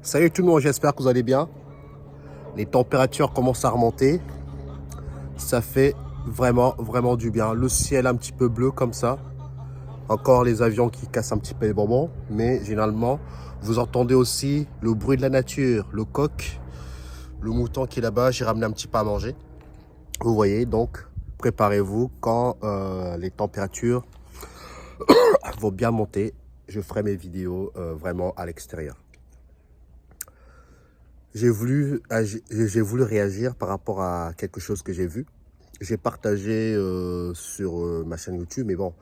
Salut tout le monde, j'espère que vous allez bien. Les températures commencent à remonter. Ça fait vraiment du bien. Le ciel un petit peu bleu comme ça. Encore les avions qui cassent un petit peu les bonbons. Mais généralement, vous entendez aussi le bruit de la nature. Le coq, le mouton qui est là-bas. J'ai ramené un petit peu à manger. Vous voyez, donc préparez-vous quand les températures vont bien monter. Je ferai mes vidéos vraiment à l'extérieur. J'ai voulu réagir par rapport à quelque chose que j'ai vu. J'ai partagé sur ma chaîne YouTube, mais bon,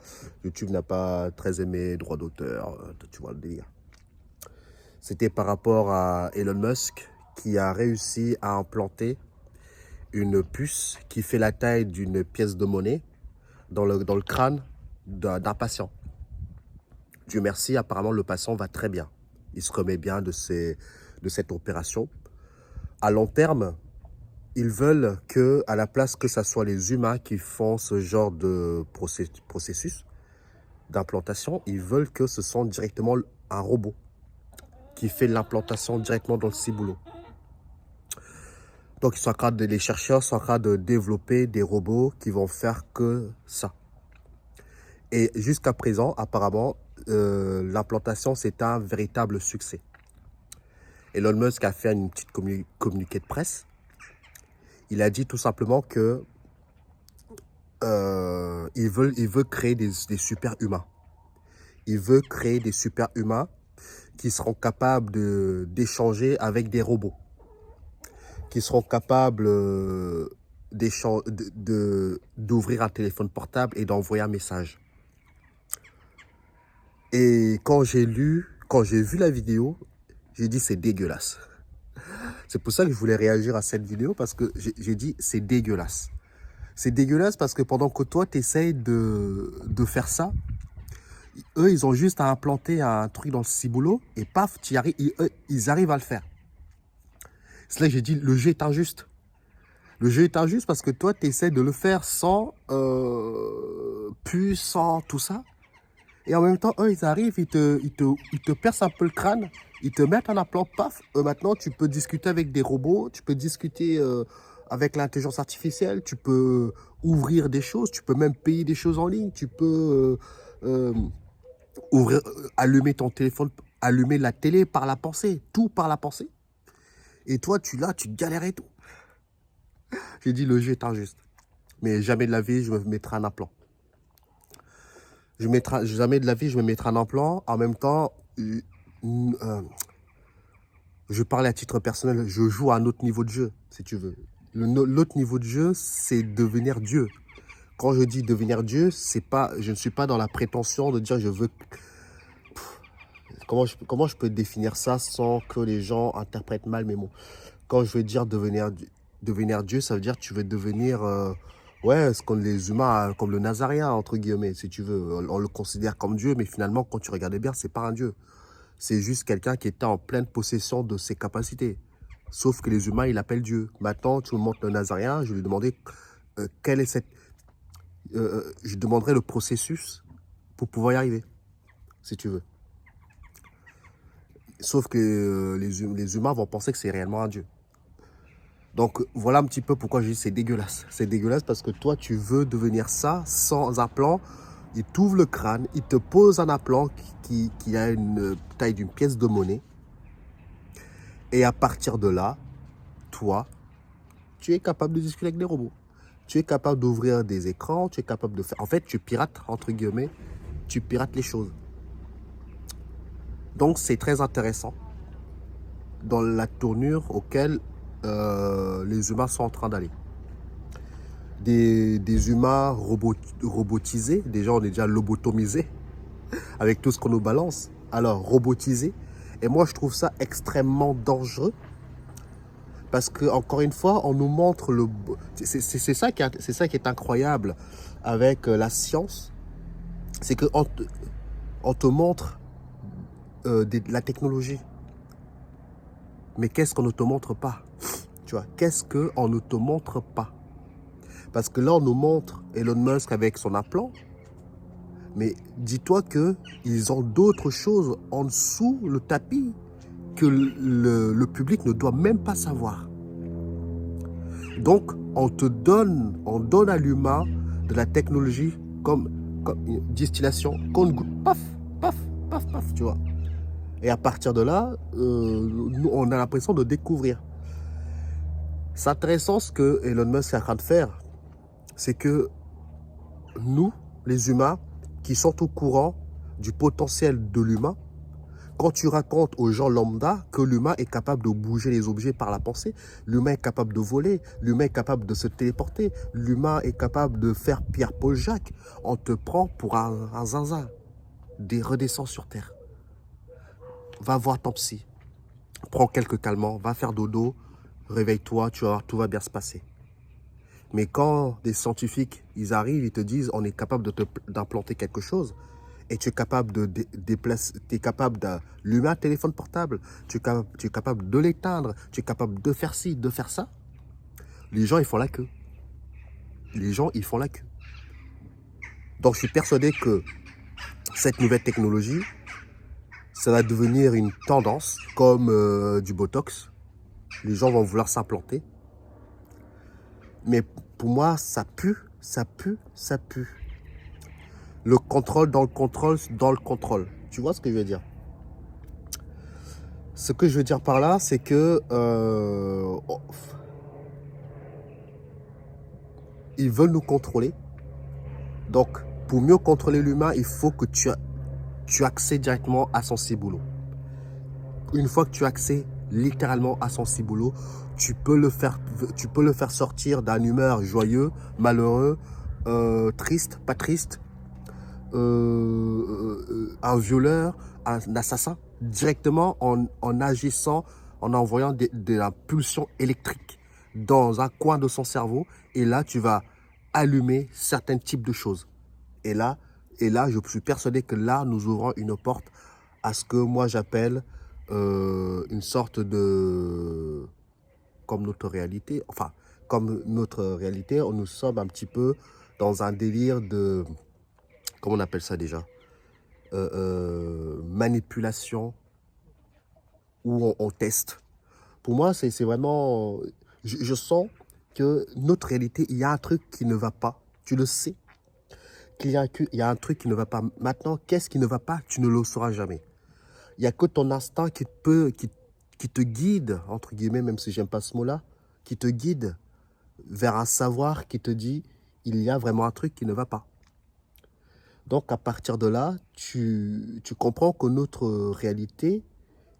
YouTube n'a pas très aimé droit d'auteur, tu vois le délire. C'était par rapport à Elon Musk qui a réussi à implanter une puce qui fait la taille d'une pièce de monnaie dans le crâne d'un patient. Dieu merci, apparemment le patient va très bien. Il se remet bien de cette opération. À long terme, ils veulent que, à la place que ce soit les humains qui font ce genre de processus d'implantation, ils veulent que ce soit directement un robot qui fait l'implantation directement dans le ciboulot. Donc les chercheurs sont en train de développer des robots qui vont faire que ça. Et jusqu'à présent, apparemment, l'implantation, c'est un véritable succès. Elon Musk a fait une petite communiqué de presse. Il a dit tout simplement que il veut créer des super-humains. Il veut créer des super-humains qui seront capables d'échanger avec des robots. Qui seront capables d'ouvrir un téléphone portable et d'envoyer un message. Et quand j'ai vu la vidéo, j'ai dit c'est dégueulasse. C'est pour ça que je voulais réagir à cette vidéo parce que j'ai dit c'est dégueulasse. C'est dégueulasse parce que pendant que toi, tu essayes de faire ça, eux, ils ont juste à implanter un truc dans le ciboulot et paf, ils arrivent à le faire. C'est là que j'ai dit, le jeu est injuste. Le jeu est injuste parce que toi, tu essaies de le faire sans puce, sans tout ça. Et en même temps, eux, ils arrivent, ils te percent un peu le crâne, ils te mettent un implant, paf. Maintenant, tu peux discuter avec des robots, tu peux discuter avec l'intelligence artificielle, tu peux ouvrir des choses, tu peux même payer des choses en ligne, tu peux allumer ton téléphone, allumer la télé par la pensée, tout par la pensée. Et toi, tu galères et tout. J'ai dit, le jeu est injuste. Mais jamais de la vie, je me mettrai un implant. Jamais de la vie, je me mettrai un implant. En même temps, je parle à titre personnel, je joue à un autre niveau de jeu, si tu veux. L'autre niveau de jeu, c'est devenir Dieu. Quand je dis devenir Dieu, je ne suis pas dans la prétention de dire je veux... Comment je peux définir ça sans que les gens interprètent mal mes mots? Quand je veux dire devenir Dieu, ça veut dire que tu veux devenir... ouais, ce qu'on les humains, comme le Nazaréen, entre guillemets, si tu veux. On le considère comme Dieu, mais finalement, quand tu regardais bien, c'est pas un Dieu. C'est juste quelqu'un qui était en pleine possession de ses capacités. Sauf que les humains, ils l'appellent Dieu. Maintenant, tu me montres le Nazaréen, je lui demandais quelle est cette... je demanderai le processus pour pouvoir y arriver, si tu veux. Sauf que les humains vont penser que c'est réellement un Dieu. Donc, voilà un petit peu pourquoi je dis c'est dégueulasse. C'est dégueulasse parce que toi, tu veux devenir ça sans implant. Il t'ouvre le crâne, il te pose un implant qui a une taille d'une pièce de monnaie. Et à partir de là, toi, tu es capable de discuter avec des robots. Tu es capable d'ouvrir des écrans, tu es capable de faire... En fait, tu pirates, entre guillemets, tu pirates les choses. Donc, c'est très intéressant dans la tournure auquel les humains sont en train d'aller. Des humains robotisés, déjà on est déjà lobotomisés avec tout ce qu'on nous balance. Alors, robotisés. Et moi, je trouve ça extrêmement dangereux. Parce que encore une fois, on nous montre le... C'est ça qui est incroyable avec la science. C'est qu'on te montre la technologie. Mais qu'est-ce qu'on ne te montre pas? Tu vois, qu'est-ce qu'on ne te montre pas? Parce que là, on nous montre Elon Musk avec son implant. Mais dis-toi qu'ils ont d'autres choses en dessous le tapis que le public ne doit même pas savoir. Donc, on donne à l'humain de la technologie comme distillation, qu'on goûte, paf, paf, paf, paf, tu vois. Et à partir de là, nous, on a l'impression de découvrir. C'est intéressant ce que Elon Musk est en train de faire, c'est que nous, les humains, qui sont au courant du potentiel de l'humain, quand tu racontes aux gens lambda que l'humain est capable de bouger les objets par la pensée, l'humain est capable de voler, l'humain est capable de se téléporter, l'humain est capable de faire Pierre-Paul Jacques, on te prend pour un zinzin. Redescends sur terre. Va voir ton psy. Prends quelques calmants, va faire dodo, réveille-toi, tu vas voir, tout va bien se passer. Mais quand des scientifiques, ils arrivent, ils te disent on est capable d'implanter quelque chose, et tu es capable de déplacer, tu es capable de l'humain téléphone portable, tu es capable de l'éteindre, tu es capable de faire ci, de faire ça, les gens, ils font la queue. Les gens, ils font la queue. Donc, je suis persuadé que cette nouvelle technologie, ça va devenir une tendance comme du Botox. Les gens vont vouloir s'implanter. Mais pour moi, ça pue, ça pue, ça pue. Le contrôle dans le contrôle dans le contrôle. Tu vois ce que je veux dire? Ce que je veux dire par là, c'est que ils veulent nous contrôler. Donc, pour mieux contrôler l'humain, il faut que tu accèdes directement à son ciboulot. Une fois que tu accèdes littéralement à son ciboulot, tu peux le faire sortir d'un humeur joyeux, malheureux, triste, pas triste, un violeur, un assassin, directement en agissant, en envoyant de la pulsion électrique dans un coin de son cerveau. Et là, tu vas allumer certains types de choses. Et là, je suis persuadé que là, nous ouvrons une porte à ce que moi j'appelle une sorte de... Comme notre réalité, nous sommes un petit peu dans un délire de... Comment on appelle ça déjà? Manipulation, où on teste. Pour moi, c'est vraiment... Je sens que notre réalité, il y a un truc qui ne va pas. Tu le sais. Il y a un truc qui ne va pas. Maintenant, qu'est-ce qui ne va pas? Tu ne le sauras jamais. Il n'y a que ton instinct qui te guide, entre guillemets, même si j'aime pas ce mot-là, qui te guide vers un savoir qui te dit il y a vraiment un truc qui ne va pas. Donc, à partir de là, tu comprends que notre réalité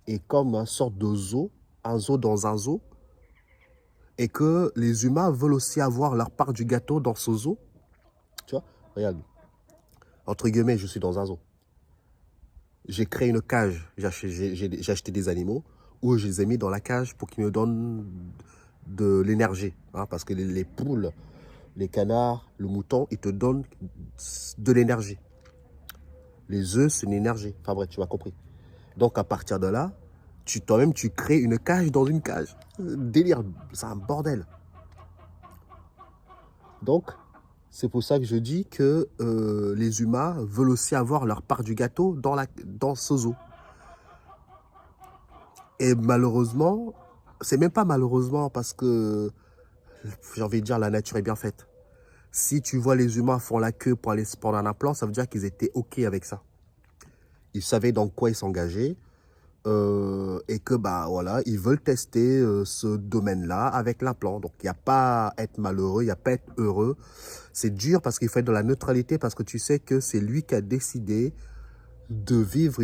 est comme une sorte de zoo, un zoo dans un zoo, et que les humains veulent aussi avoir leur part du gâteau dans ce zoo. Tu vois, regarde, entre guillemets, je suis dans un zoo. J'ai créé une cage, j'ai acheté des animaux, où je les ai mis dans la cage pour qu'ils me donnent de l'énergie. Hein, parce que les poules, les canards, le mouton, ils te donnent de l'énergie. Les œufs, c'est une énergie. Enfin bref, tu m'as compris. Donc à partir de là, toi-même, tu crées une cage dans une cage. Délire, c'est un bordel. Donc, c'est pour ça que je dis que les humains veulent aussi avoir leur part du gâteau dans ce zoo. Et malheureusement, c'est même pas malheureusement parce que, j'ai envie de dire, la nature est bien faite. Si tu vois les humains font la queue pour aller se prendre un implant, ça veut dire qu'ils étaient OK avec ça. Ils savaient dans quoi ils s'engageaient. Et que bah voilà, ils veulent tester ce domaine-là avec l'implant. Donc il n'y a pas à être malheureux, il n'y a pas à être heureux. C'est dur parce qu'il faut être dans la neutralité, parce que tu sais que c'est lui qui a décidé de vivre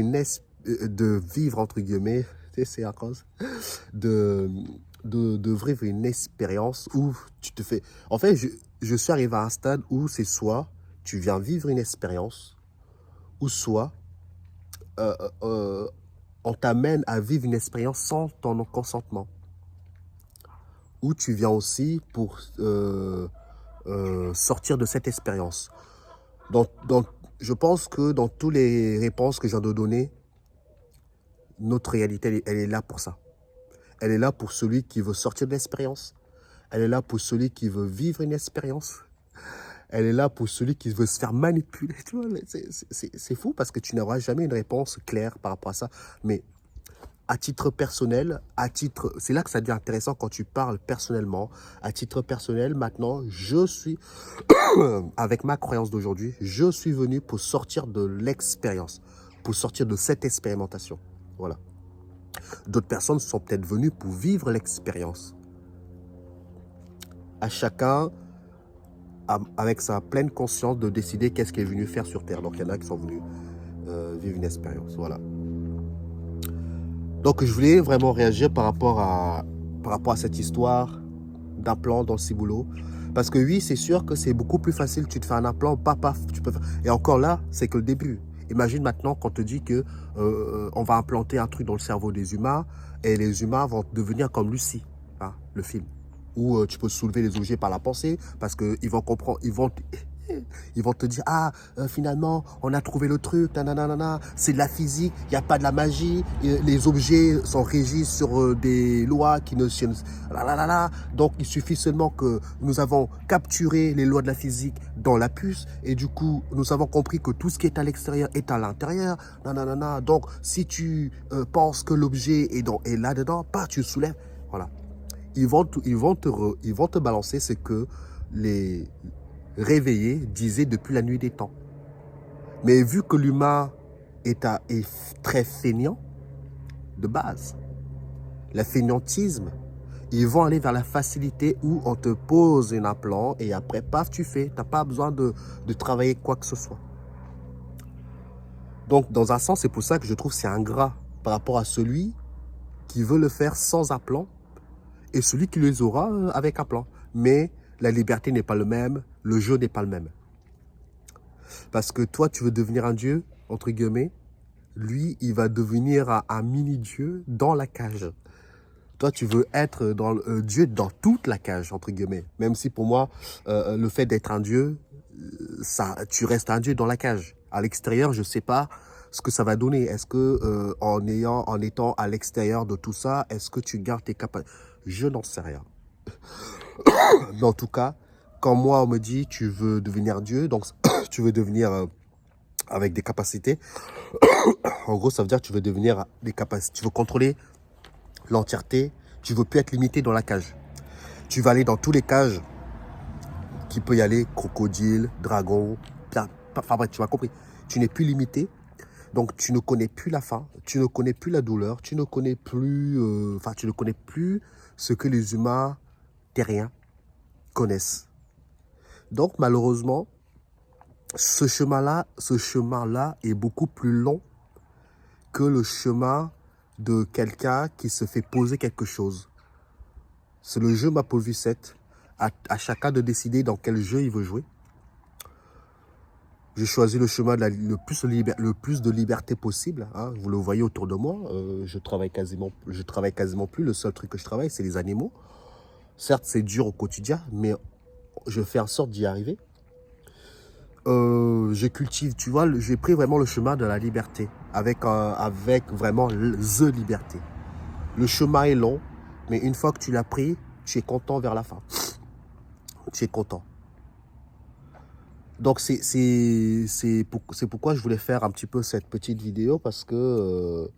entre guillemets, c'est à cause de vivre une expérience où tu te fais. En fait, je suis arrivé à un stade où c'est soit tu viens vivre une expérience, ou soit on t'amène à vivre une expérience sans ton consentement. Ou tu viens aussi pour sortir de cette expérience. Je pense que dans toutes les réponses que je viens de donner, notre réalité, elle est là pour ça. Elle est là pour celui qui veut sortir de l'expérience. Elle est là pour celui qui veut vivre une expérience. Elle est là pour celui qui veut se faire manipuler. C'est fou parce que tu n'auras jamais une réponse claire par rapport à ça. Mais à titre personnel, c'est là que ça devient intéressant quand tu parles personnellement. À titre personnel, maintenant, je suis, avec ma croyance d'aujourd'hui, je suis venu pour sortir de l'expérience, pour sortir de cette expérimentation. Voilà. D'autres personnes sont peut-être venues pour vivre l'expérience. À chacun, avec sa pleine conscience de décider qu'est-ce qu'il est venu faire sur Terre. Donc, il y en a qui sont venus vivre une expérience. Voilà. Donc, je voulais vraiment réagir par rapport à cette histoire d'implant dans le ciboulot. Parce que oui, c'est sûr que c'est beaucoup plus facile. Tu te fais un implant, paf, tu peux faire. Et encore là, c'est que le début. Imagine maintenant qu'on te dit que on va implanter un truc dans le cerveau des humains et les humains vont devenir comme Lucie, hein, le film. Où tu peux soulever les objets par la pensée parce qu'ils vont comprendre, ils vont te dire, ah, finalement, on a trouvé le truc, nanana, c'est de la physique, il n'y a pas de la magie, les objets sont régis sur des lois qui ne... Donc, il suffit seulement que nous avons capturé les lois de la physique dans la puce, et du coup, nous avons compris que tout ce qui est à l'extérieur est à l'intérieur, nanana. Donc, si tu penses que l'objet est là-dedans, pas, tu soulèves, voilà. Ils vont te balancer ce que les réveillés disaient depuis la nuit des temps. Mais vu que l'humain est très feignant de base, le feignantisme, ils vont aller vers la facilité où on te pose un implant et après, paf, tu fais. Tu n'as pas besoin de travailler quoi que ce soit. Donc, dans un sens, c'est pour ça que je trouve que c'est ingrat par rapport à celui qui veut le faire sans implant et celui qui les aura avec implant. Mais la liberté n'est pas le même, le jeu n'est pas le même. Parce que toi, tu veux devenir un dieu, entre guillemets. Lui, il va devenir un mini-dieu dans la cage. Toi, tu veux être Dieu dans toute la cage, entre guillemets. En si pour moi, le fait d'être un dieu, tu restes un dieu dans la cage. À l'extérieur, je ne sais pas ce que ça va donner. Est-ce que en étant à l'extérieur de tout ça, est-ce que tu gardes tes capacités? Je n'en sais rien. Mais en tout cas, quand moi, on me dit tu veux devenir Dieu, donc tu veux devenir avec des capacités, en gros, ça veut dire que tu veux devenir des capacités, tu veux contrôler l'entièreté, tu veux plus être limité dans la cage. Tu vas aller dans tous les cages qui peut y aller, crocodile, dragon, enfin bref, tu m'as compris. Tu n'es plus limité, donc tu ne connais plus la faim, tu ne connais plus la douleur, tu ne connais plus, tu ne connais plus ce que les humains terriens connaissent. Donc malheureusement, ce chemin-là est beaucoup plus long que le chemin de quelqu'un qui se fait poser quelque chose. C'est le jeu Mapovicette. À chacun de décider dans quel jeu il veut jouer. J'ai choisi le chemin de le plus de liberté possible. Hein. Vous le voyez autour de moi. Je travaille quasiment plus. Le seul truc que je travaille, c'est les animaux. Certes, c'est dur au quotidien, mais je fais en sorte d'y arriver. Je cultive, tu vois, j'ai pris vraiment le chemin de la liberté. Avec vraiment the liberté. Le chemin est long, mais une fois que tu l'as pris, tu es content vers la fin. Tu es content. Donc, c'est pourquoi je voulais faire un petit peu cette petite vidéo, parce que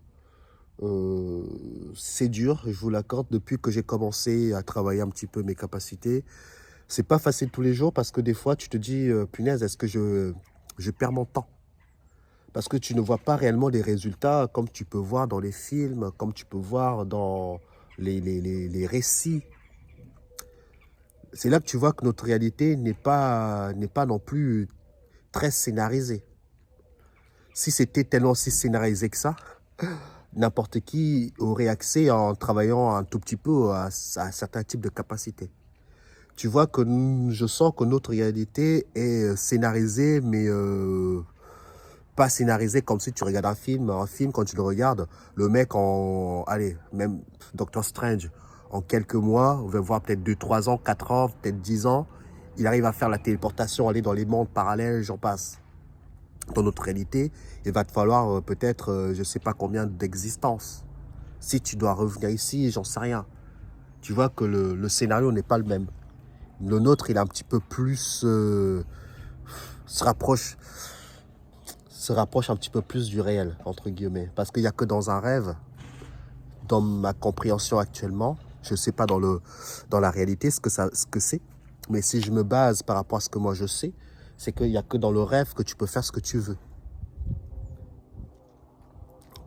c'est dur, je vous l'accorde, depuis que j'ai commencé à travailler un petit peu mes capacités. C'est pas facile tous les jours, parce que des fois, tu te dis, punaise, est-ce que je perds mon temps? Parce que tu ne vois pas réellement les résultats comme tu peux voir dans les films, comme tu peux voir dans les récits. C'est là que tu vois que notre réalité n'est pas non plus très scénarisée. Si c'était tellement si scénarisé que ça, n'importe qui aurait accès en travaillant un tout petit peu à certains types de capacités. Tu vois que je sens que notre réalité est scénarisée, mais pas scénarisée comme si tu regardes un film. Un film, quand tu le regardes, le mec même Doctor Strange, en quelques mois, on va voir peut-être 2, 3 ans, 4 ans, peut-être 10 ans, il arrive à faire la téléportation, aller dans les mondes parallèles, j'en passe. Dans notre réalité, il va te falloir peut-être, je ne sais pas combien d'existences. Si tu dois revenir ici, j'en sais rien. Tu vois que le scénario n'est pas le même. Le nôtre, il est un petit peu plus... se rapproche un petit peu plus du réel, entre guillemets. Parce qu'il n'y a que dans un rêve dans ma compréhension actuellement. Je ne sais pas dans la réalité ce que c'est. Mais si je me base par rapport à ce que moi je sais, c'est qu'il n'y a que dans le rêve que tu peux faire ce que tu veux.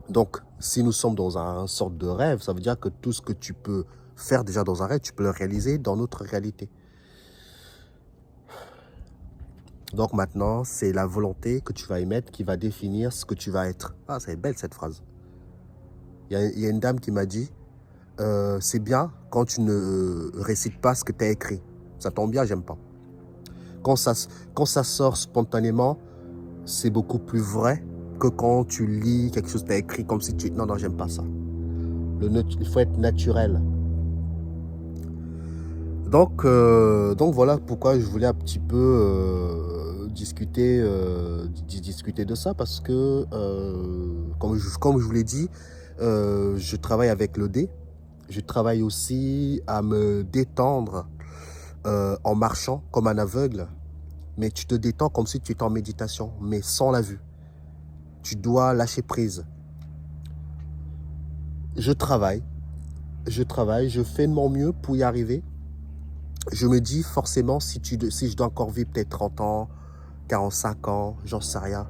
Donc, si nous sommes dans un sorte de rêve, ça veut dire que tout ce que tu peux faire déjà dans un rêve, tu peux le réaliser dans notre réalité. Donc maintenant, c'est la volonté que tu vas émettre qui va définir ce que tu vas être. Ah, c'est belle cette phrase. Il y a une dame qui m'a dit, c'est bien quand tu ne récites pas ce que tu as écrit. Ça tombe bien, j'aime pas. Quand ça sort spontanément, c'est beaucoup plus vrai que quand tu lis quelque chose que tu as écrit comme si tu... Non, non, j'aime pas ça. Il faut être naturel. Donc voilà pourquoi je voulais un petit peu discuter de ça parce que, comme je vous l'ai dit, je travaille avec le dé. Je travaille aussi à me détendre en marchant comme un aveugle. Mais tu te détends comme si tu étais en méditation, mais sans la vue. Tu dois lâcher prise. Je travaille, je fais de mon mieux pour y arriver. Je me dis forcément, si je dois encore vivre peut-être 30 ans, 45 ans, j'en sais rien.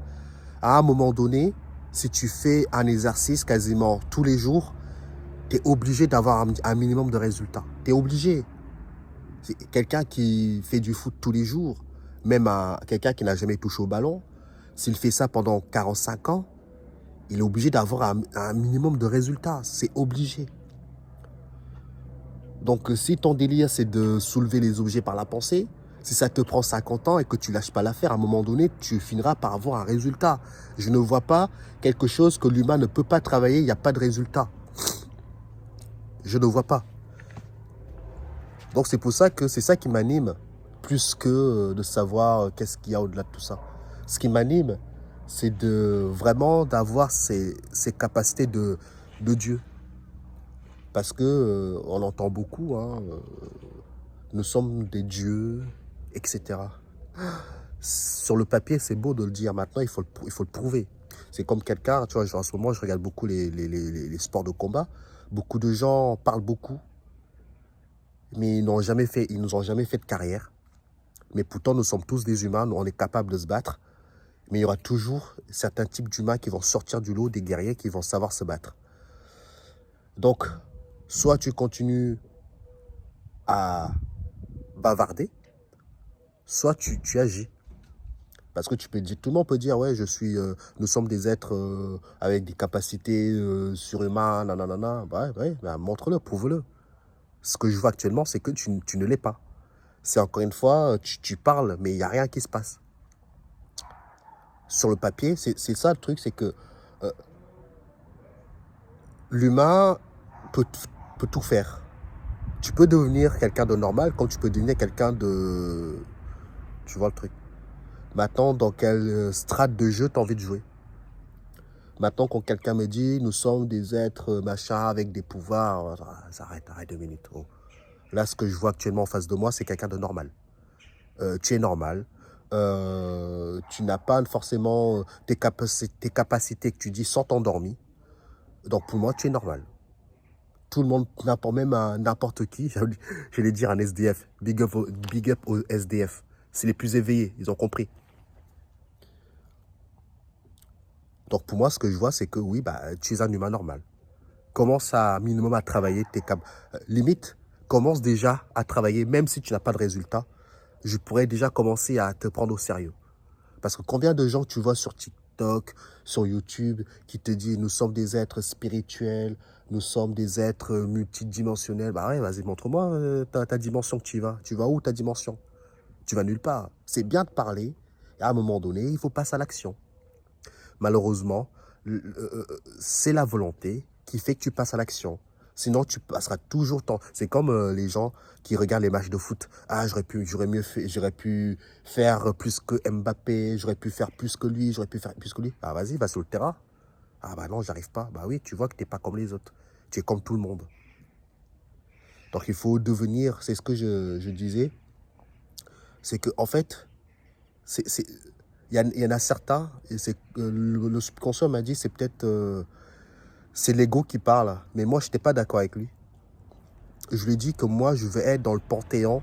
À un moment donné, si tu fais un exercice quasiment tous les jours, tu es obligé d'avoir un minimum de résultats. Tu es obligé. Quelqu'un qui fait du foot tous les jours, même quelqu'un qui n'a jamais touché au ballon, s'il fait ça pendant 45 ans, il est obligé d'avoir un minimum de résultats. C'est obligé. Donc, si ton délire, c'est de soulever les objets par la pensée, si ça te prend 50 ans et que tu lâches pas l'affaire, à un moment donné, tu finiras par avoir un résultat. Je ne vois pas quelque chose que l'humain ne peut pas travailler, il n'y a pas de résultat. Je ne vois pas. Donc, c'est pour ça que c'est ça qui m'anime, plus que de savoir qu'est-ce qu'il y a au-delà de tout ça. Ce qui m'anime, c'est vraiment d'avoir ces capacités de Dieu. Parce que on entend beaucoup, hein, nous sommes des dieux, etc. Sur le papier, c'est beau de le dire. Maintenant, il faut le prouver. C'est comme quelqu'un, tu vois, en ce moment, je regarde beaucoup les sports de combat. Beaucoup de gens parlent beaucoup, mais ils nous ont jamais fait de carrière. Mais pourtant, nous sommes tous des humains, on est capables de se battre. Mais il y aura toujours certains types d'humains qui vont sortir du lot, des guerriers qui vont savoir se battre. Donc, soit tu continues à bavarder, soit tu agis. Parce que tout le monde peut dire, ouais, nous sommes des êtres avec des capacités surhumaines, nanana. Ouais, bah, montre-le, prouve-le. Ce que je vois actuellement, c'est que tu ne l'es pas. C'est encore une fois, tu parles, mais il n'y a rien qui se passe. Sur le papier, c'est ça le truc, c'est que l'humain peut tout faire. Tu peux devenir quelqu'un de normal comme tu peux devenir quelqu'un de... Tu vois le truc. Maintenant, dans quelle strate de jeu tu as envie de jouer? Maintenant, quand quelqu'un me dit, nous sommes des êtres machin avec des pouvoirs, arrête 2 minutes. Oh. Là, ce que je vois actuellement en face de moi, c'est quelqu'un de normal. Tu es normal. Tu n'as pas forcément tes capacités que tu dis sont endormies. Donc, pour moi, tu es normal. Tout le monde, même n'importe qui, j'allais dire un SDF. Big up aux SDF. C'est les plus éveillés, ils ont compris. Donc pour moi, ce que je vois, c'est que oui, bah, tu es un humain normal. Commence minimum à travailler limite, commence déjà à travailler, même si tu n'as pas de résultat. Je pourrais déjà commencer à te prendre au sérieux. Parce que combien de gens tu vois sur TikTok, sur YouTube, qui te disent nous sommes des êtres spirituels, nous sommes des êtres multidimensionnels. Bah ouais, vas-y, montre-moi ta dimension que tu vas. Tu vas où ta dimension? Tu vas nulle part. C'est bien de parler, et à un moment donné, il faut passer à l'action. Malheureusement, c'est la volonté qui fait que tu passes à l'action. Sinon, tu passeras toujours ton... C'est comme les gens qui regardent les matchs de foot. Ah, j'aurais pu faire plus que Mbappé, j'aurais pu faire plus que lui, j'aurais pu faire plus que lui. Ah, vas-y, va sur le terrain. Ah, bah non, j'arrive pas. Bah oui, tu vois que tu n'es pas comme les autres. Tu es comme tout le monde. Donc, il faut devenir, c'est ce que je disais, c'est que en fait, il y en a certains, et le subconscient m'a dit, c'est peut-être C'est l'ego qui parle. Mais moi, je n'étais pas d'accord avec lui. Je lui ai dit que moi, je veux être dans le panthéon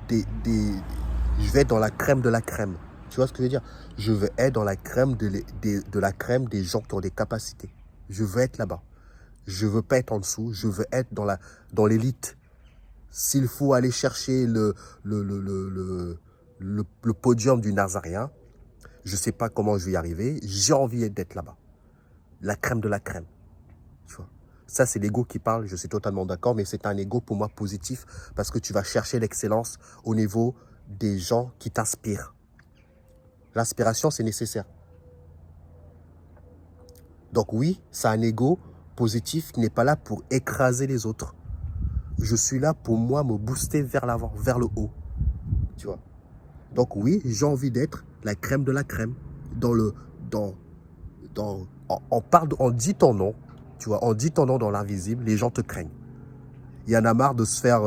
je vais être dans la crème de la crème. Tu vois ce que je veux dire? Je veux être dans la crème de la crème des gens qui ont des capacités. Je veux être là-bas. Je veux pas être en dessous. Je veux être dans l'élite. S'il faut aller chercher le podium du Nazaréen, je sais pas comment je vais y arriver. J'ai envie d'être là-bas. La crème de la crème. Tu vois? Ça, c'est l'ego qui parle. Je suis totalement d'accord. Mais c'est un ego pour moi positif parce que tu vas chercher l'excellence au niveau des gens qui t'inspirent. L'inspiration, c'est nécessaire. Donc oui, c'est un ego positif qui n'est pas là pour écraser les autres. Je suis là pour moi me booster vers l'avant, vers le haut. Tu vois. Donc oui, j'ai envie d'être la crème de la crème. On dit ton nom, tu vois, on dit ton nom dans l'invisible, les gens te craignent. Il y en a marre de se faire...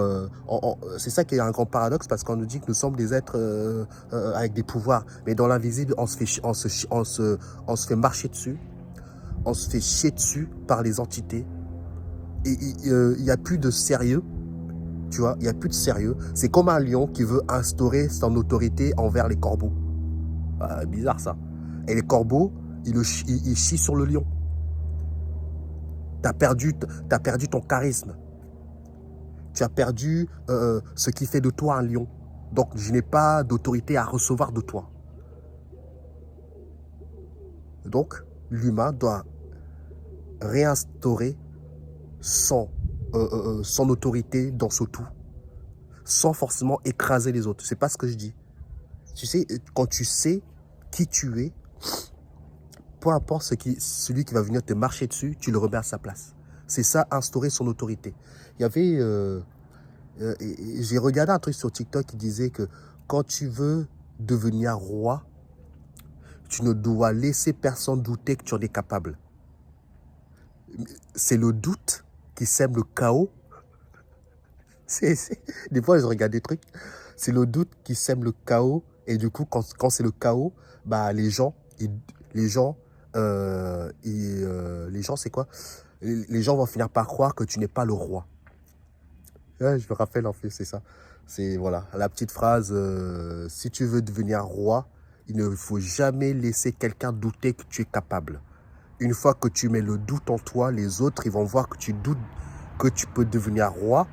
c'est ça qui est un grand paradoxe parce qu'on nous dit que nous sommes des êtres avec des pouvoirs. Mais dans l'invisible, on se fait marcher dessus. On se fait chier dessus par les entités. Et il n'y a plus de sérieux. Tu vois, il n'y a plus de sérieux. C'est comme un lion qui veut instaurer son autorité envers les corbeaux. Bizarre ça. Et les corbeaux, ils chient sur le lion. T'as perdu ton charisme. Tu as perdu ce qui fait de toi un lion. Donc, je n'ai pas d'autorité à recevoir de toi. Donc, l'humain doit réinstaurer son autorité dans ce tout, sans forcément écraser les autres. C'est pas ce que je dis. Tu sais, quand tu sais qui tu es, peu importe celui qui va venir te marcher dessus, tu le remets à sa place. C'est ça, instaurer son autorité. Il y avait... j'ai regardé un truc sur TikTok qui disait que quand tu veux devenir roi, tu ne dois laisser personne douter que tu en es capable. C'est le doute qui sème le chaos. Des fois, je regarde des trucs. C'est le doute qui sème le chaos. Et du coup, quand c'est le chaos, bah, les gens, c'est quoi? Les gens vont finir par croire que tu n'es pas le roi. Ouais, je me rappelle en fait, c'est ça. C'est voilà, la petite phrase, si tu veux devenir roi, il ne faut jamais laisser quelqu'un douter que tu es capable. Une fois que tu mets le doute en toi, les autres, ils vont voir que tu doutes que tu peux devenir roi.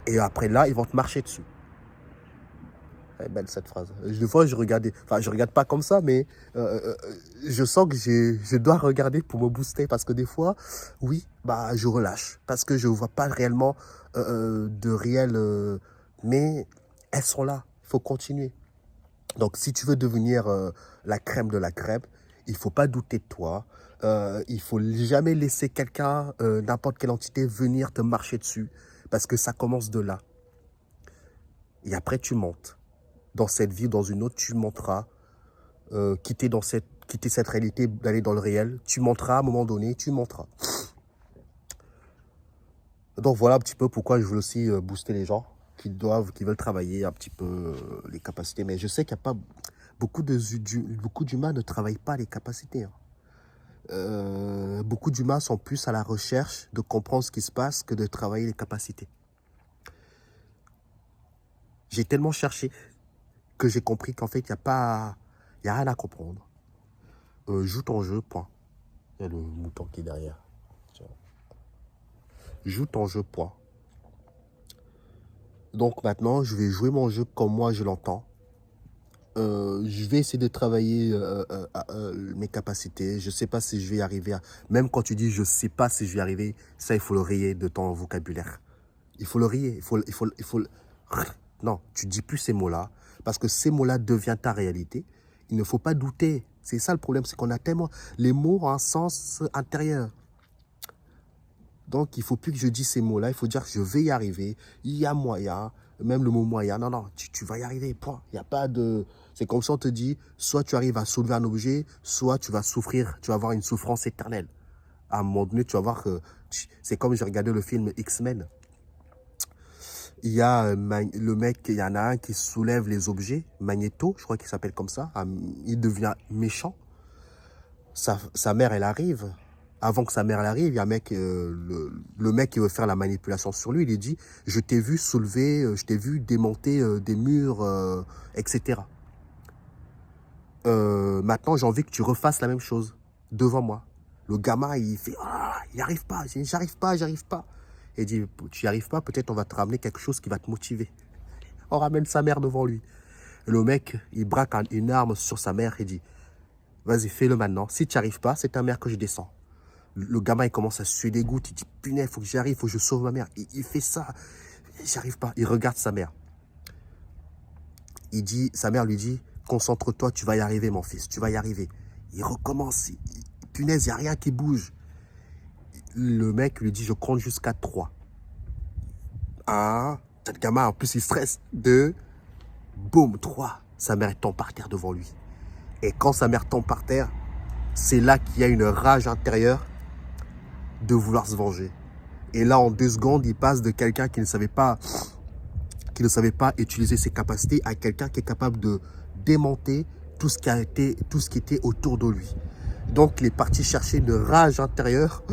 Et après là, ils vont te marcher dessus. Elle est belle cette phrase. Des fois, je regardais, enfin, je regarde pas comme ça, mais je sens que je dois regarder pour me booster parce que des fois, oui, bah, je relâche parce que je vois pas réellement de réel, mais elles sont là. Il faut continuer. Donc, si tu veux devenir la crème de la crème, il faut pas douter de toi. Il faut jamais laisser quelqu'un, n'importe quelle entité, venir te marcher dessus parce que ça commence de là. Et après, tu montes. Dans cette vie, dans une autre, tu monteras. Quitter cette réalité, d'aller dans le réel. Tu monteras à un moment donné, tu monteras. Donc voilà un petit peu pourquoi je veux aussi booster les gens qui veulent travailler un petit peu les capacités. Mais je sais qu'il n'y a pas beaucoup d'humains ne travaillent pas les capacités. Beaucoup d'humains sont plus à la recherche de comprendre ce qui se passe que de travailler les capacités. J'ai tellement cherché que j'ai compris qu'en fait, il n'y a rien à comprendre. Joue ton jeu, point. Il y a le mouton qui est derrière. Joue ton jeu, point. Donc maintenant, je vais jouer mon jeu comme moi je l'entends. Je vais essayer de travailler mes capacités. Je ne sais pas si je vais y arriver. Même quand tu dis je ne sais pas si je vais y arriver, ça, il faut le rayer de ton vocabulaire. Il faut le rayer. Non, tu ne dis plus ces mots-là. Parce que ces mots-là deviennent ta réalité. Il ne faut pas douter. C'est ça le problème, c'est qu'on a tellement... Les mots ont un sens intérieur. Donc, il ne faut plus que je dise ces mots-là. Il faut dire que je vais y arriver. Il y a moyen. Même le mot moyen. Non, non, tu vas y arriver. Point. Il n'y a pas de... C'est comme ça on te dit, soit tu arrives à soulever un objet, soit tu vas souffrir. Tu vas avoir une souffrance éternelle. À un moment donné, tu vas voir que... C'est comme j'ai regardé le film X-Men. Il y a le mec, il y en a un qui soulève les objets, Magneto, je crois qu'il s'appelle comme ça. Il devient méchant. Sa mère, elle arrive. Avant que sa mère arrive, il y a un mec, le mec qui veut faire la manipulation sur lui, il lui dit, je t'ai vu soulever, je t'ai vu démonter des murs, etc. Maintenant, j'ai envie que tu refasses la même chose devant moi. Le gamin, il fait, ah, il n'y arrive pas, j'arrive pas, j'arrive pas. Et il dit, tu n'y arrives pas, peut-être on va te ramener quelque chose qui va te motiver. On ramène sa mère devant lui. Et le mec, il braque une arme sur sa mère et dit, vas-y, fais-le maintenant. Si tu n'y arrives pas, c'est ta mère que je descends. Le gamin, il commence à suer des gouttes. Il dit, punaise, il faut que j'y arrive, il faut que je sauve ma mère. Il fait ça. J'y arrive pas. Il regarde sa mère. Sa mère lui dit, concentre-toi, tu vas y arriver, mon fils. Tu vas y arriver. Il recommence. Punaise, il n'y a rien qui bouge. Le mec lui dit, je compte jusqu'à 3. 1. Le gamin, en plus, il stresse. 2. Boum, 3. Sa mère tombe par terre devant lui. Et quand sa mère tombe par terre, c'est là qu'il y a une rage intérieure de vouloir se venger. Et là, en 2 secondes, il passe de quelqu'un qui ne savait pas utiliser ses capacités à quelqu'un qui est capable de démonter tout ce qui était autour de lui. Donc, il est parti chercher une rage intérieure.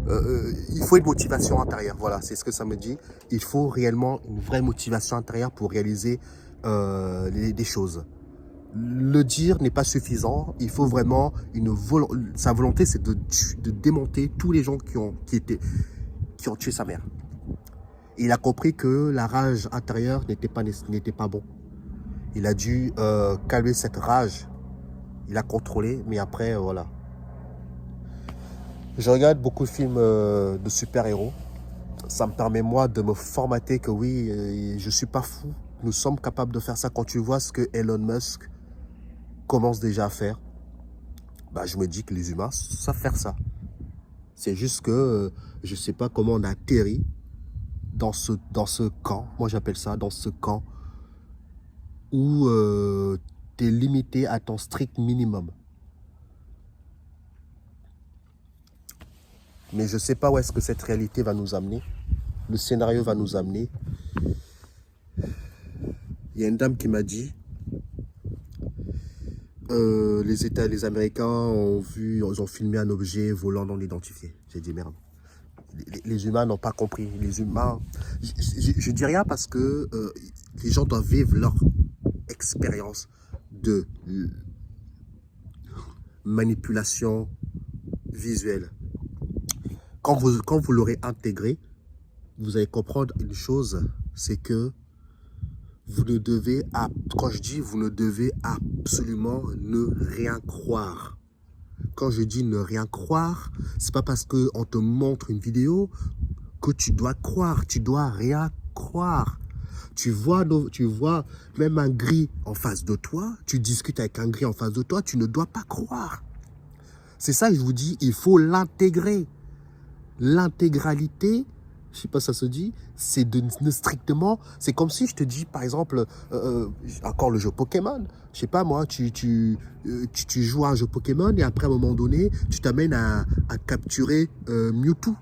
Il faut une motivation intérieure. Voilà, c'est ce que ça me dit. Il faut réellement une vraie motivation intérieure pour réaliser des choses. Le dire n'est pas suffisant. Il faut vraiment sa volonté, c'est de démonter tous les gens qui ont tué sa mère. Il a compris que la rage intérieure n'était pas bon. Il a dû calmer cette rage. Il a contrôlé, mais après, voilà. Je regarde beaucoup de films de super-héros. Ça me permet, moi, de me formater que oui, je ne suis pas fou. Nous sommes capables de faire ça. Quand tu vois ce que Elon Musk commence déjà à faire, bah, je me dis que les humains savent faire ça. C'est juste que je ne sais pas comment on a atterri dans ce camp. Moi, j'appelle ça dans ce camp où tu es limité à ton strict minimum. Mais je ne sais pas où est-ce que cette réalité va nous amener. Le scénario va nous amener. Il y a une dame qui m'a dit, les Américains ils ont filmé un objet volant non identifié. J'ai dit merde. Les humains n'ont pas compris. Les humains, je dis rien parce que les gens doivent vivre leur expérience de manipulation visuelle. Quand vous l'aurez intégré, vous allez comprendre une chose, c'est que vous ne devez, quand je dis vous ne devez absolument ne rien croire. Quand je dis ne rien croire, c'est pas parce qu'on te montre une vidéo que tu dois croire. Tu dois rien croire. Tu vois même un gris en face de toi, tu discutes avec un gris en face de toi, tu ne dois pas croire. C'est ça que je vous dis, il faut l'intégrer. L'intégralité, je ne sais pas si ça se dit, c'est strictement, c'est comme si je te dis, par exemple, encore le jeu Pokémon, je sais pas moi, tu joues à un jeu Pokémon et après, à un moment donné, tu t'amènes à capturer Mewtwo.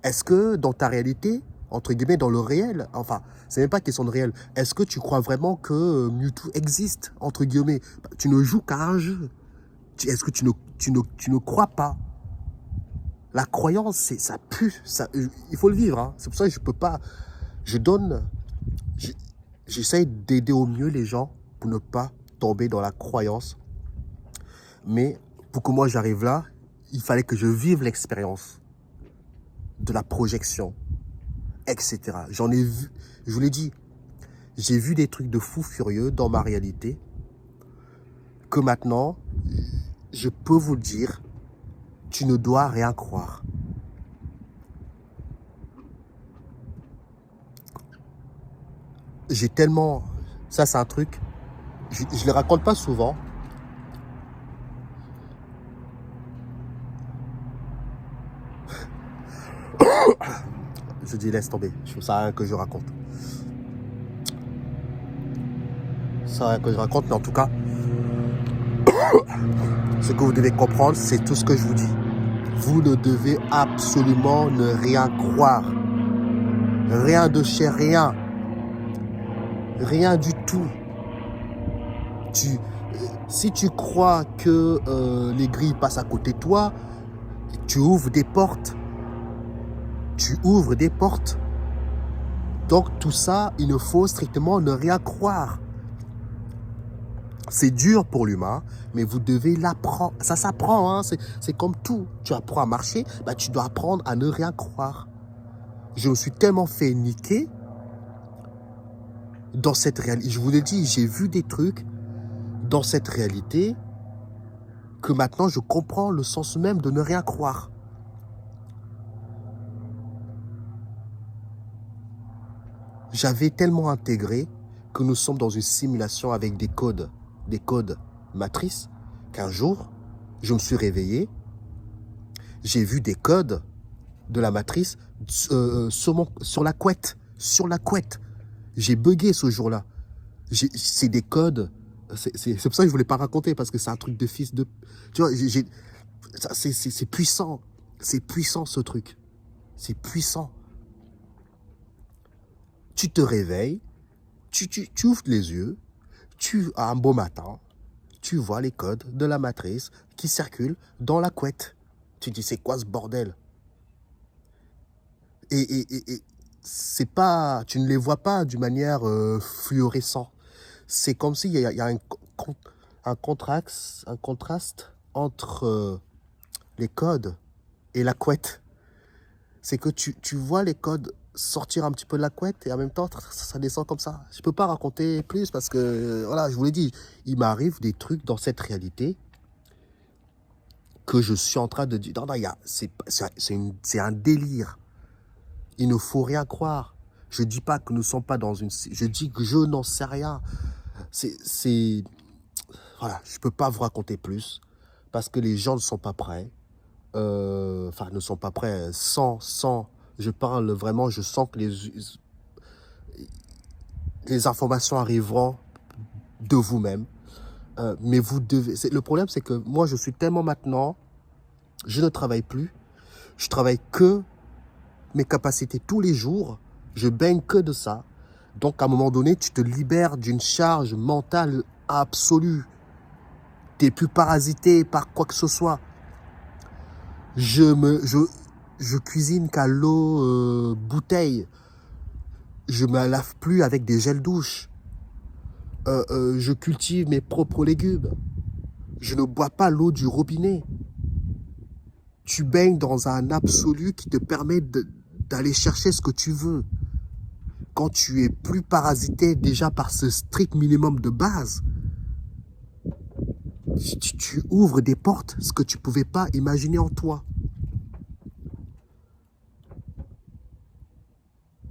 Est-ce que dans ta réalité, entre guillemets, dans le réel, enfin, c'est même pas question de réel, est-ce que tu crois vraiment que Mewtwo existe, entre guillemets? Tu ne joues qu'à un jeu. Est-ce que tu ne crois pas? La croyance, ça pue, il faut le vivre. Hein. C'est pour ça que je peux pas. J'essaye d'aider au mieux les gens pour ne pas tomber dans la croyance. Mais pour que moi j'arrive là, il fallait que je vive l'expérience de la projection, etc. J'en ai vu, je vous l'ai dit, j'ai vu des trucs de fous furieux dans ma réalité que maintenant, je peux vous le dire, tu ne dois rien croire. J'ai tellement... Ça, c'est un truc... Je ne le raconte pas souvent. Je dis, laisse tomber. Je trouve ça rien que je raconte. Ça rien que je raconte, mais en tout cas... Ce que vous devez comprendre, c'est tout ce que je vous dis. Vous ne devez absolument ne rien croire. Rien de chez rien. Rien du tout. Si tu crois que les grilles passent à côté de toi, Tu ouvres des portes. Tu ouvres des portes. Donc tout ça, il ne faut strictement ne rien croire. C'est dur pour l'humain, mais vous devez l'apprendre. Ça s'apprend, hein? C'est comme tout. Tu apprends à marcher, bah, tu dois apprendre à ne rien croire. Je me suis tellement fait niquer dans cette réalité. Je vous l'ai dit, j'ai vu des trucs dans cette réalité que maintenant je comprends le sens même de ne rien croire. J'avais tellement intégré que nous sommes dans une simulation avec des codes matrices, qu'un jour, je me suis réveillé, j'ai vu des codes de la matrice sur la couette. Sur la couette. J'ai bugué ce jour-là. C'est des codes. C'est pour ça que je ne voulais pas raconter, parce que c'est un truc de fils de... Tu vois, c'est puissant. C'est puissant, ce truc. C'est puissant. Tu te réveilles, tu ouvres les yeux, un beau matin, tu vois les codes de la matrice qui circulent dans la couette. Tu dis, c'est quoi ce bordel? Et c'est pas, tu ne les vois pas d'une manière fluorescente. C'est comme s'il y a un contraste entre les codes et la couette. C'est que tu vois les codes sortir un petit peu de la couette et en même temps, ça descend comme ça. Je peux pas raconter plus parce que, voilà, je vous l'ai dit, il m'arrive des trucs dans cette réalité que je suis en train de dire. Non, c'est un délire. Il ne faut rien croire. Je dis pas que nous ne sommes pas dans une... Je dis que je n'en sais rien. Voilà, je peux pas vous raconter plus parce que les gens ne sont pas prêts. Enfin, ne sont pas prêts sans... Je parle vraiment, je sens que les informations arriveront de vous-même. Mais vous devez... Le problème, c'est que moi, je suis tellement maintenant... Je ne travaille plus. Je travaille que mes capacités tous les jours. Je baigne que de ça. Donc, à un moment donné, tu te libères d'une charge mentale absolue. Tu n'es plus parasité par quoi que ce soit. Je cuisine qu'à l'eau bouteille. Je ne me lave plus avec des gels douche. Je cultive mes propres légumes. Je ne bois pas l'eau du robinet. Tu baignes dans un absolu qui te permet d'aller chercher ce que tu veux. Quand tu es plus parasité déjà par ce strict minimum de base, tu ouvres des portes, ce que tu ne pouvais pas imaginer en toi.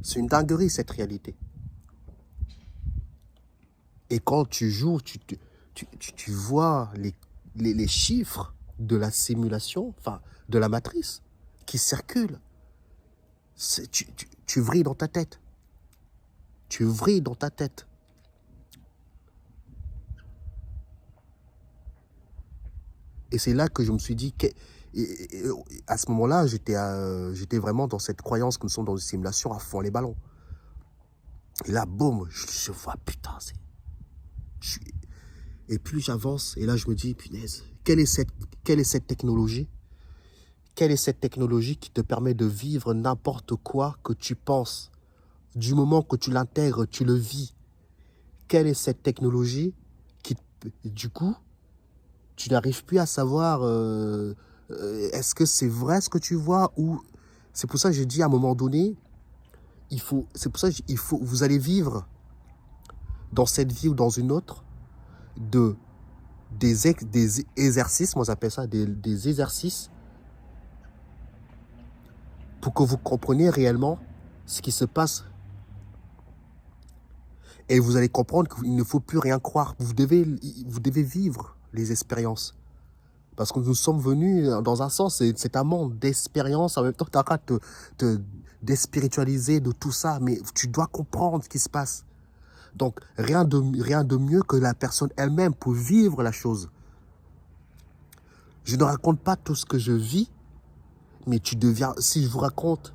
C'est une dinguerie, cette réalité. Et quand tu joues, tu vois les chiffres de la simulation, enfin, de la matrice, qui circulent. Tu vrilles dans ta tête. Tu vrilles dans ta tête. Et c'est là que je me suis dit, à ce moment-là, j'étais vraiment dans cette croyance que nous sommes dans une simulation à fond les ballons. Et là, boum, je vois, putain, et plus j'avance, et là je me dis, punaise, quelle est cette technologie? Quelle est cette technologie qui te permet de vivre n'importe quoi que tu penses? Du moment que tu l'intègres, tu le vis. Quelle est cette technologie qui, du coup, tu n'arrives plus à savoir est-ce que c'est vrai ce que tu vois ou... C'est pour ça que j'ai dit à un moment donné, vous allez vivre dans cette vie ou dans une autre des exercices, moi j'appelle ça des exercices pour que vous compreniez réellement ce qui se passe. Et vous allez comprendre qu'il ne faut plus rien croire. Vous devez vivre les expériences. Parce que nous sommes venus, dans un sens, c'est un monde d'expérience. En même temps, tu as qu'à te déspiritualiser de tout ça. Mais tu dois comprendre ce qui se passe. Donc, rien de mieux que la personne elle-même pour vivre la chose. Je ne raconte pas tout ce que je vis. Mais tu deviens... Si je vous raconte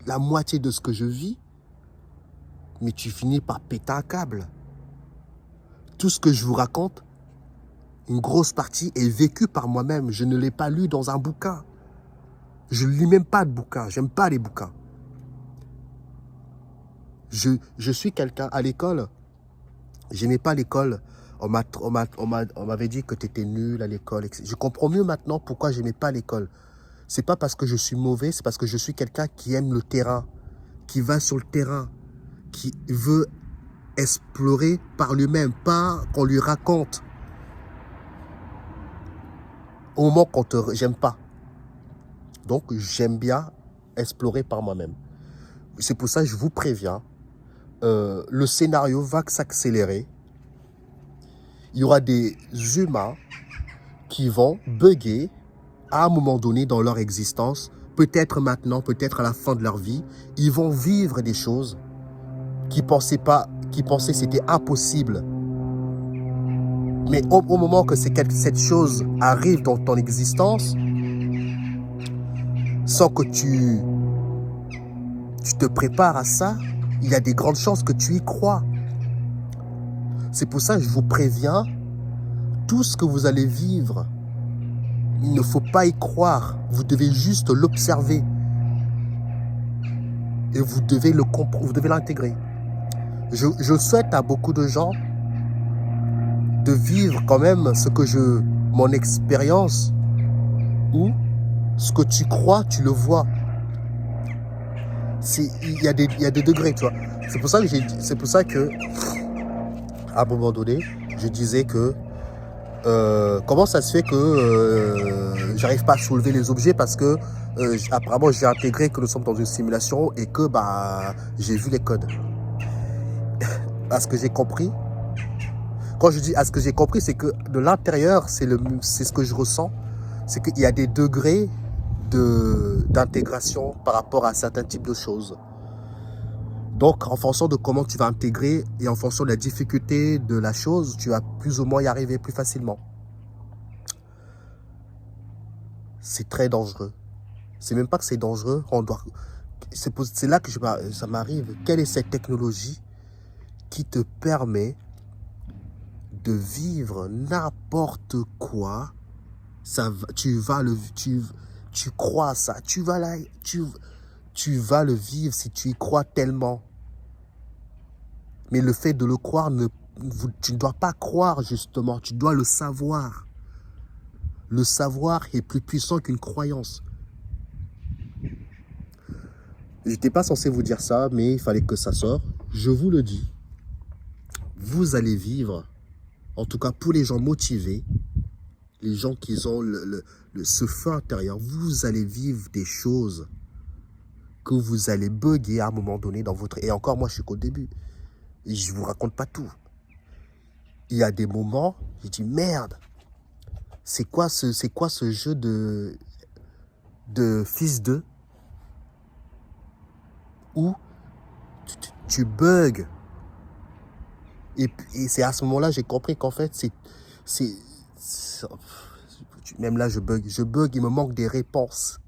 la moitié de ce que je vis, mais tu finis par péter un câble. Tout ce que je vous raconte, une grosse partie est vécue par moi-même. Je ne l'ai pas lu dans un bouquin. Je ne lis même pas de bouquins. J'aime pas les bouquins. Je suis quelqu'un à l'école. J'aimais pas l'école. On m'avait dit que tu étais nul à l'école. Je comprends mieux maintenant pourquoi j'aimais pas l'école. C'est pas parce que je suis mauvais, c'est parce que je suis quelqu'un qui aime le terrain, qui va sur le terrain, qui veut explorer par lui-même, pas qu'on lui raconte. Au moment qu'on te... J'aime pas. Donc, j'aime bien explorer par moi-même. C'est pour ça que je vous préviens, le scénario va s'accélérer. Il y aura des humains qui vont bugger à un moment donné dans leur existence, peut-être maintenant, peut-être à la fin de leur vie. Ils vont vivre des choses qui pensaient c'était impossible. Mais au moment que cette chose arrive dans ton existence, sans que tu te prépares à ça, il y a des grandes chances que tu y crois. C'est pour ça que je vous préviens, tout ce que vous allez vivre, il ne faut pas y croire. Vous devez juste l'observer. Et vous devez le comprendre, vous devez l'intégrer. Je souhaite à beaucoup de gens de vivre quand même mon expérience, où ce que tu crois, tu le vois. Il y a des degrés, tu vois. C'est pour ça que à un moment donné, je disais que comment ça se fait que j'arrive pas à soulever les objets, parce que apparemment j'ai intégré que nous sommes dans une simulation et que j'ai vu les codes. À ce que j'ai compris, quand je dis à ce que j'ai compris, c'est que de l'intérieur, c'est ce que je ressens, c'est qu'il y a des degrés d'intégration par rapport à certains types de choses. Donc, en fonction de comment tu vas intégrer et en fonction de la difficulté de la chose, tu vas plus ou moins y arriver plus facilement. C'est très dangereux. C'est même pas que c'est dangereux. C'est là que ça m'arrive. Quelle est cette technologie qui te permet de vivre n'importe quoi? Tu crois à ça. Tu vas le vivre si tu y crois tellement. Mais le fait de le croire, tu ne dois pas croire justement, tu dois le savoir. Le savoir est plus puissant qu'une croyance. Je n'étais pas censé vous dire ça, mais il fallait que ça sorte. Je vous le dis, vous allez vivre, en tout cas pour les gens motivés, les gens qui ont ce feu intérieur, vous allez vivre des choses que vous allez bugger à un moment donné dans votre... Et encore, moi, je suis qu'au début. Et je ne vous raconte pas tout. Il y a des moments, je dis merde, c'est quoi ce jeu de fils de où tu bugs. Et c'est à ce moment-là j'ai compris qu'en fait, même là, je bug, il me manque des réponses.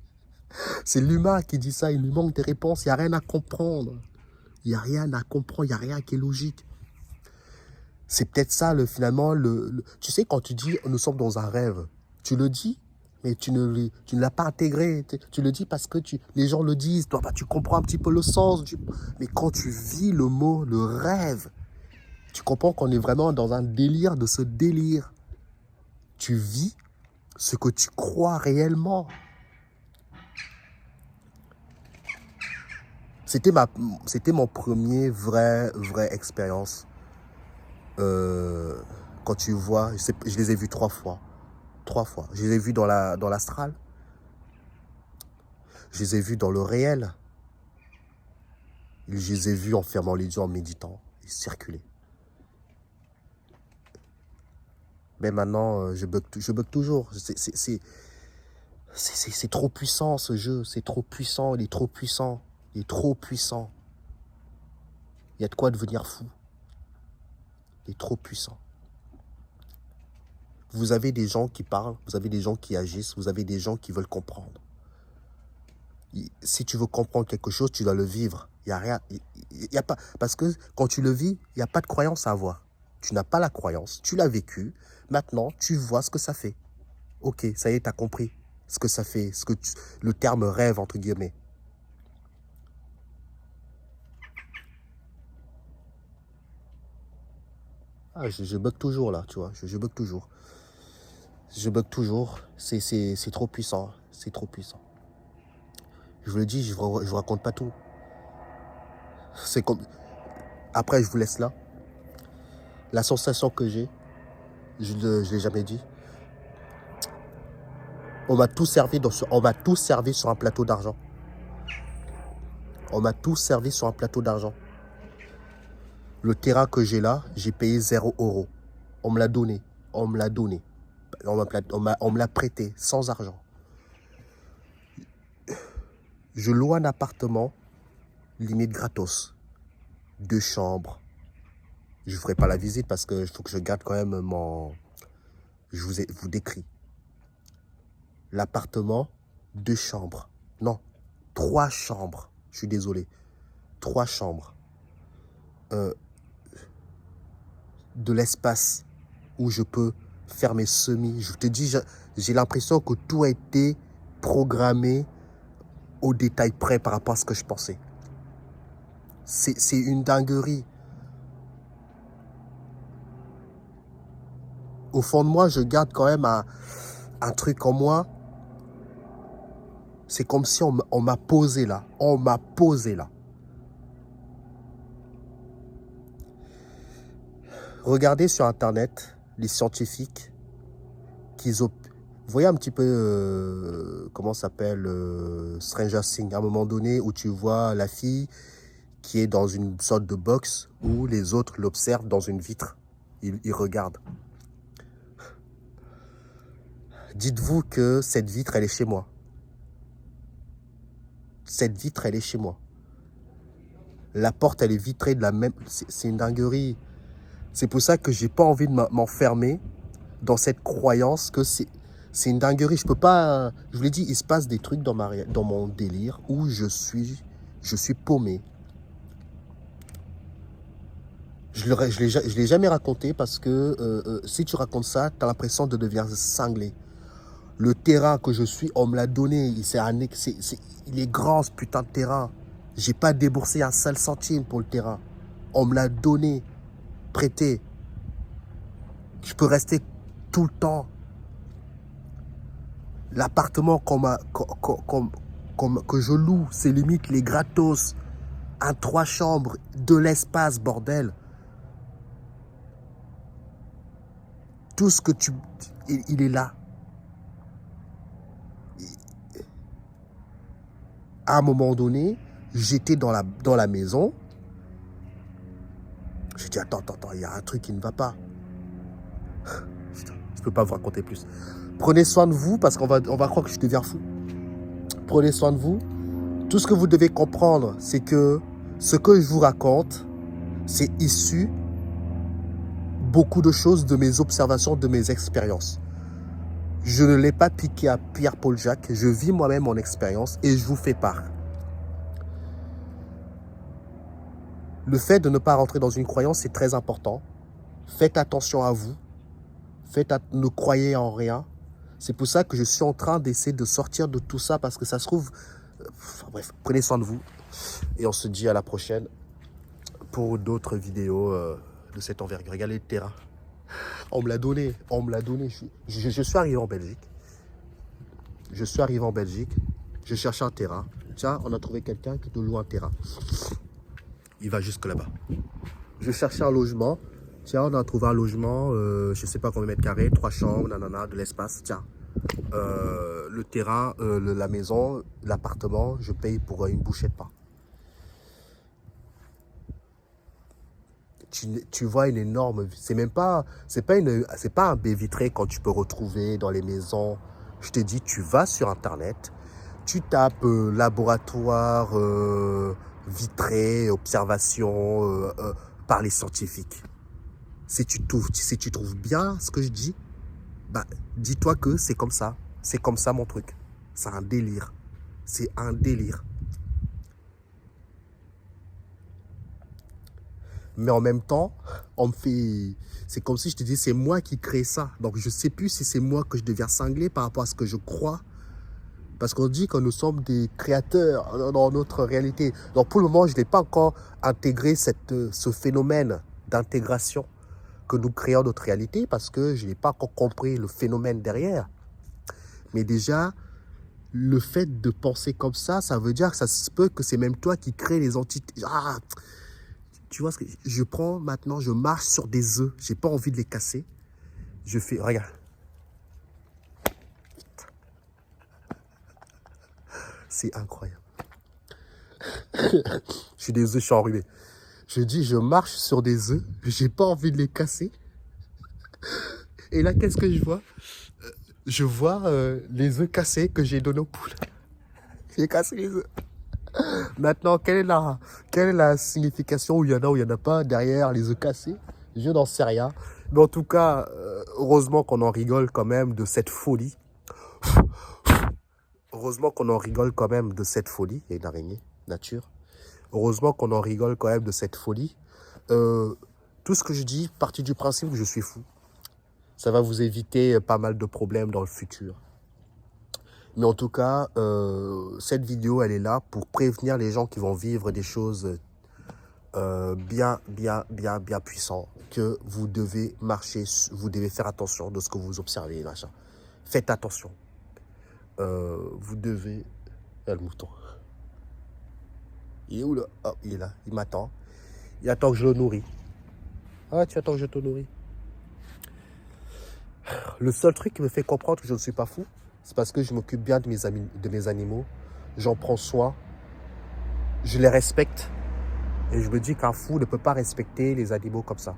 C'est l'humain qui dit ça, il lui manque des réponses, il n'y a rien à comprendre. Il n'y a rien à comprendre, il n'y a rien qui est logique. C'est peut-être ça, finalement, tu sais, quand tu dis « nous sommes dans un rêve », tu le dis, mais tu ne l'as pas intégré. Tu le dis parce que les gens le disent, toi, tu comprends un petit peu le sens. Mais quand tu vis le mot, le rêve, tu comprends qu'on est vraiment dans un délire de ce délire. Tu vis ce que tu crois réellement. C'était mon premier vraie expérience. Quand tu vois, je les ai vus 3 fois. 3 fois. Je les ai vus dans l'astral. Je les ai vus dans le réel. Je les ai vus en fermant les yeux, en méditant et circuler. Mais maintenant, je bug toujours. C'est trop puissant ce jeu. C'est trop puissant. Il est trop puissant. Il est trop puissant. Il y a de quoi devenir fou. Il est trop puissant. Vous avez des gens qui parlent, vous avez des gens qui agissent, vous avez des gens qui veulent comprendre. Si tu veux comprendre quelque chose, tu dois le vivre. Il n'y a rien. Il y a pas, parce que quand tu le vis, il n'y a pas de croyance à avoir. Tu n'as pas la croyance, tu l'as vécu. Maintenant, tu vois ce que ça fait. Ok, ça y est, tu as compris. ce que ça fait, le terme rêve, entre guillemets. Ah, je bug toujours là, tu vois, je bug toujours. Je bug toujours, c'est trop puissant, c'est trop puissant. Je vous le dis, je vous raconte pas tout. C'est comme... Après, je vous laisse là. La sensation que j'ai, je ne l'ai jamais dit. On m'a tout servi sur un plateau d'argent. On m'a tout servi sur un plateau d'argent. Le terrain que j'ai là, j'ai payé 0 €. On me l'a donné. On me l'a donné. On me l'a prêté sans argent. Je loue un appartement, limite gratos. 2 chambres. Je ne ferai pas la visite parce qu'il faut que je garde quand même mon... Je vous décris. L'appartement, 2 chambres. Non, 3 chambres. Je suis désolé. 3 chambres. De l'espace où je peux faire mes semis. Je te dis, j'ai l'impression que tout a été programmé au détail près par rapport à ce que je pensais. C'est une dinguerie. Au fond de moi, je garde quand même un truc en moi. C'est comme si on m'a posé là. On m'a posé là. Regardez sur Internet les scientifiques vous voyez un petit peu, comment ça s'appelle, Stranger Things, à un moment donné où tu vois la fille qui est dans une sorte de box où les autres l'observent dans une vitre. Ils regardent. Dites-vous que cette vitre, elle est chez moi. Cette vitre, elle est chez moi. La porte, elle est vitrée de la même... C'est une dinguerie. C'est pour ça que j'ai pas envie de m'enfermer dans cette croyance que c'est une dinguerie. Je peux pas... Je vous l'ai dit, il se passe des trucs dans mon délire où je suis paumé. Je l'ai jamais raconté parce que si tu racontes ça, tu as l'impression de devenir cinglé. Le terrain que je suis, on me l'a donné. Il est grand, ce putain de terrain. J'ai pas déboursé un seul centime pour le terrain. On me l'a donné, prêté. Je peux rester tout le temps. L'appartement que je loue, c'est limite les gratos. Un 3 chambres, de l'espace, bordel. Tout ce que il est là. À un moment donné, j'étais dans la maison. J'ai dit, attends, il y a un truc qui ne va pas. Putain, je ne peux pas vous raconter plus. Prenez soin de vous parce qu'on va croire que je deviens fou. Prenez soin de vous. Tout ce que vous devez comprendre, c'est que ce que je vous raconte, c'est issu beaucoup de choses de mes observations, de mes expériences. Je ne l'ai pas piqué à Pierre-Paul Jacques. Je vis moi-même mon expérience et je vous fais part. Le fait de ne pas rentrer dans une croyance, c'est très important. Faites attention à vous. Ne croyez en rien. C'est pour ça que je suis en train d'essayer de sortir de tout ça parce que ça se trouve... bref, prenez soin de vous. Et on se dit à la prochaine pour d'autres vidéos de cette envergure. Regardez le terrain. On me l'a donné. On me l'a donné. Je suis arrivé en Belgique. Je suis arrivé en Belgique. Je cherchais un terrain. Tiens, on a trouvé quelqu'un qui te loue un terrain. Il va jusque là-bas. Je cherchais un logement. Tiens, on a trouvé un logement, je ne sais pas combien de mètres carrés, 3 chambres, nanana, de l'espace. Tiens, le terrain, la maison, l'appartement, je paye pour une bouchée de pain. Tu vois une énorme... C'est pas un baie vitré quand tu peux retrouver dans les maisons. Je te dis, tu vas sur Internet, tu tapes laboratoire vitré, observation par les scientifiques. Si tu trouves bien ce que je dis, bah, dis-toi que c'est comme ça. C'est comme ça mon truc. C'est un délire. C'est un délire. Mais en même temps, c'est comme si je te dis, c'est moi qui crée ça. Donc je ne sais plus si c'est moi que je deviens cinglé par rapport à ce que je crois Parce qu'on dit que nous sommes des créateurs dans notre réalité. Donc pour le moment, je n'ai pas encore intégré ce phénomène d'intégration que nous créons notre réalité parce que je n'ai pas encore compris le phénomène derrière. Mais déjà, le fait de penser comme ça veut dire que ça se peut que c'est même toi qui crée les entités. Ah, tu vois ce que je prends maintenant, je marche sur des œufs. J'ai pas envie de les casser. Je fais, regarde. C'est incroyable. Je suis des œufs, je suis enrhumé. Je dis, je marche sur des œufs. J'ai pas envie de les casser. Et là, qu'est-ce que je vois? Je vois les œufs cassés que j'ai donnés aux poules. J'ai cassé les œufs. Maintenant, quelle est la signification où il y en a, où il n'y en a pas derrière les œufs cassés? Je n'en sais rien. Mais en tout cas, heureusement qu'on en rigole quand même de cette folie. Heureusement qu'on en rigole quand même de cette folie. Il y a une araignée, nature. Heureusement qu'on en rigole quand même de cette folie. Tout ce que je dis, partie du principe que je suis fou. Ça va vous éviter pas mal de problèmes dans le futur. Mais en tout cas, cette vidéo, elle est là pour prévenir les gens qui vont vivre des choses bien puissantes, que vous devez marcher, vous devez faire attention de ce que vous observez, machin. Faites attention. Vous devez... Il y a le mouton. Il est où là? Oh, il est là, il m'attend. Il attend que je le nourris. Ah, tu attends que je te nourris. Le seul truc qui me fait comprendre que je ne suis pas fou, c'est parce que je m'occupe bien de mes animaux. J'en prends soin. Je les respecte. Et je me dis qu'un fou ne peut pas respecter les animaux comme ça.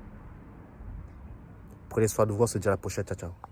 Prenez soin de vous, on se dit à la prochaine. Ciao, ciao.